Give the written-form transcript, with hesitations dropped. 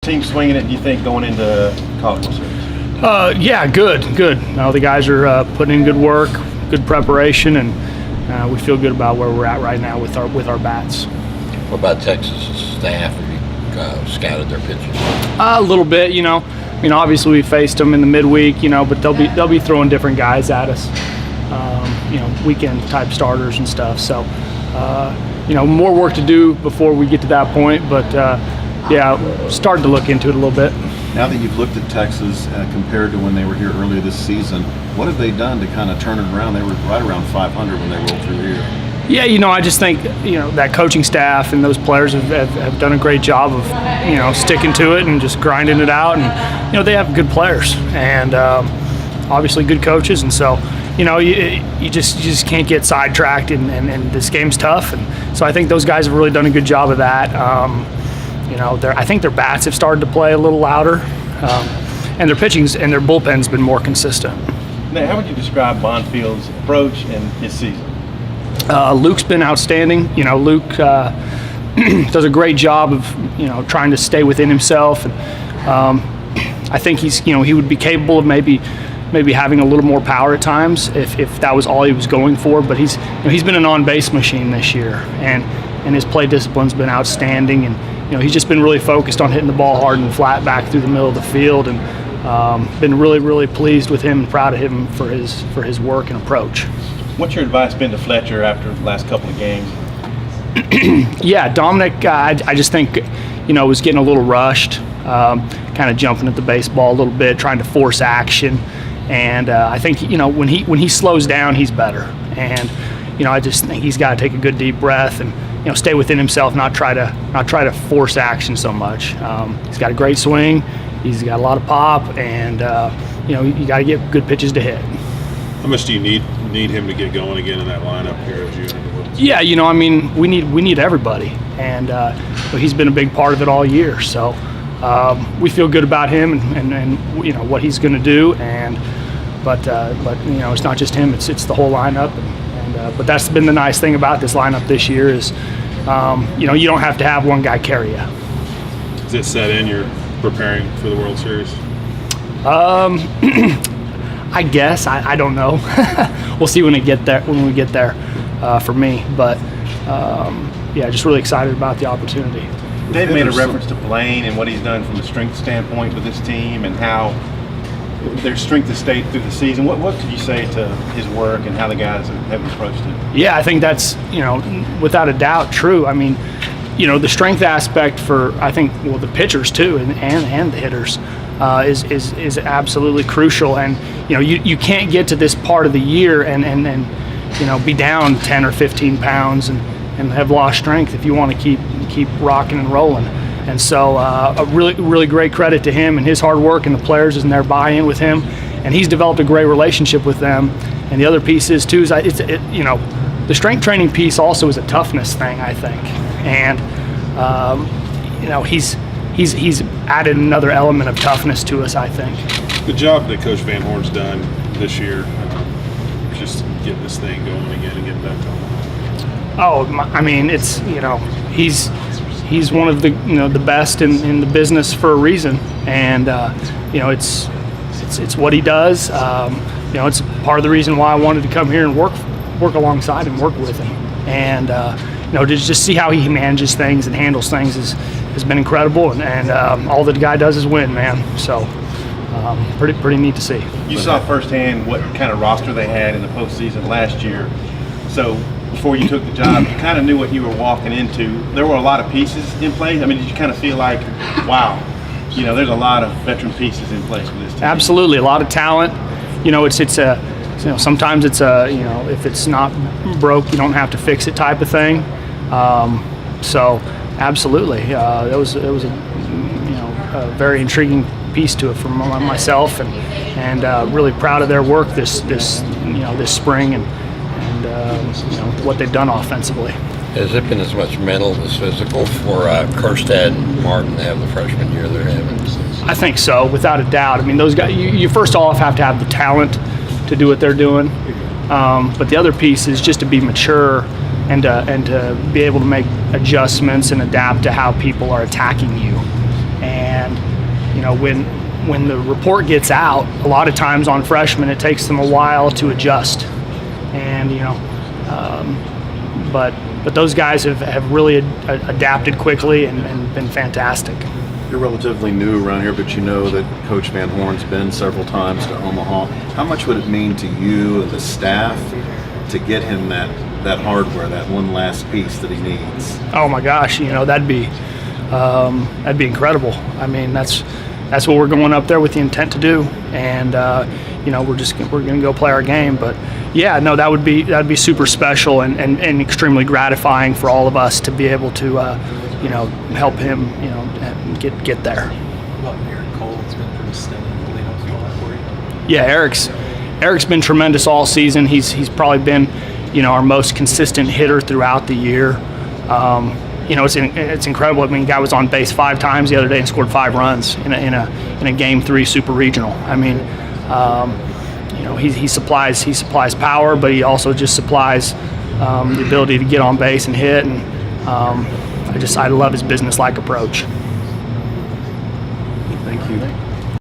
team swinging it, do you think, going into College World Series? Yeah, good. No, the guys are putting in good work, good preparation, and we feel good about where we're at right now with our bats. What about Texas staff? Have you scouted their pitches? A little bit, obviously we faced them in the midweek, but they'll be throwing different guys at us, weekend type starters and stuff. So, more work to do before we get to that point, but starting to look into it a little bit. Now that you've looked at Texas compared to when they were here earlier this season, what have they done to kind of turn it around? They were right around 500 when they rolled through here. Yeah, I just think, that coaching staff and those players have done a great job of, sticking to it and just grinding it out. And, they have good players and obviously good coaches. And so, you just can't get sidetracked and this game's tough. And so I think those guys have really done a good job of that. I think their bats have started to play a little louder, and their pitching's and their bullpen's been more consistent. Nate, how would you describe Bonfield's approach and his season? Luke's been outstanding. Luke does a great job of trying to stay within himself, and I think he would be capable of maybe having a little more power at times if that was all he was going for. But he's been an on-base machine this year, and his play discipline's been outstanding, and he's just been really focused on hitting the ball hard and flat back through the middle of the field, and been really pleased with him and proud of him for his work and approach. What's your advice been to Fletcher after the last couple of games? Yeah, Dominic, I just think, was getting a little rushed, kind of jumping at the baseball a little bit, trying to force action. And I think, when he slows down, he's better. And, I just think he's got to take a good deep breath and, stay within himself, not try to force action so much. He's got a great swing. He's got a lot of pop, and, you got to get good pitches to hit. How much do you need him to get going again in that lineup here as you? Yeah, we need everybody, and he's been a big part of it all year. So we feel good about him and what he's going to do. But it's not just him; it's the whole lineup. But that's been the nice thing about this lineup this year is, you don't have to have one guy carry you. Is it set in? You're preparing for the World Series? I guess I don't know. We'll see when we get there. For me, but just really excited about the opportunity. Dave made a reference to Blaine and what he's done from a strength standpoint with this team and how their strength has stayed through the season. What could you say to his work and how the guys have approached it? Yeah, I think that's without a doubt true. I mean, the strength aspect for the pitchers too and the hitters. Is absolutely crucial, and you can't get to this part of the year and be down 10 or 15 pounds and have lost strength if you want to keep rocking and rolling. And so a really great credit to him and his hard work and the players and their buy-in with him, and he's developed a great relationship with them. And the other piece is too the strength training piece also is a toughness thing, I think, and he's added another element of toughness to us, I think. The job that Coach Van Horn's done this year, just getting this thing going again and getting back to him. It's he's one of the best in the business for a reason, and it's what he does. It's part of the reason why I wanted to come here and work alongside and work with him, and to just see how he manages things and handles things has been incredible, and all that the guy does is win, man. So pretty neat to see. You saw firsthand what kind of roster they had in the postseason last year. So before you took the job, you kind of knew what you were walking into. There were a lot of pieces in place. I mean, did you kind of feel like, wow, there's a lot of veteran pieces in place for this team? Absolutely, a lot of talent. Sometimes it's if it's not broke, you don't have to fix it type of thing. So absolutely, it was a very intriguing piece to it for myself, and really proud of their work this spring and what they've done offensively. Has it been as much mental as physical for Kerstad and Martin to have the freshman year they're having? I think so, without a doubt. I mean, those guys, you first off have to have the talent to do what they're doing, but the other piece is just to be mature and to be able to make adjustments and adapt to how people are attacking you. And when the report gets out, a lot of times on freshmen, it takes them a while to adjust. And, but those guys have really adapted quickly and been fantastic. You're relatively new around here, but you know that Coach Van Horn's been several times to Omaha. How much would it mean to you and the staff to get him that hardware, that one last piece that he needs? Oh my gosh, that'd be incredible. I mean, that's what we're going up there with the intent to do, and we're going to go play our game. But yeah, no, that'd be super special and extremely gratifying for all of us to be able to help him get there. What about Eric Cole? It's been pretty steady. Really helpful a lot for you. Yeah, Eric's been tremendous all season. He's probably been our most consistent hitter throughout the year. It's incredible. I mean, the guy was on base 5 times the other day and scored 5 runs in a Game 3 Super Regional. I mean, he supplies power, but he also just supplies the ability to get on base and hit. And I love his business-like approach. Thank you.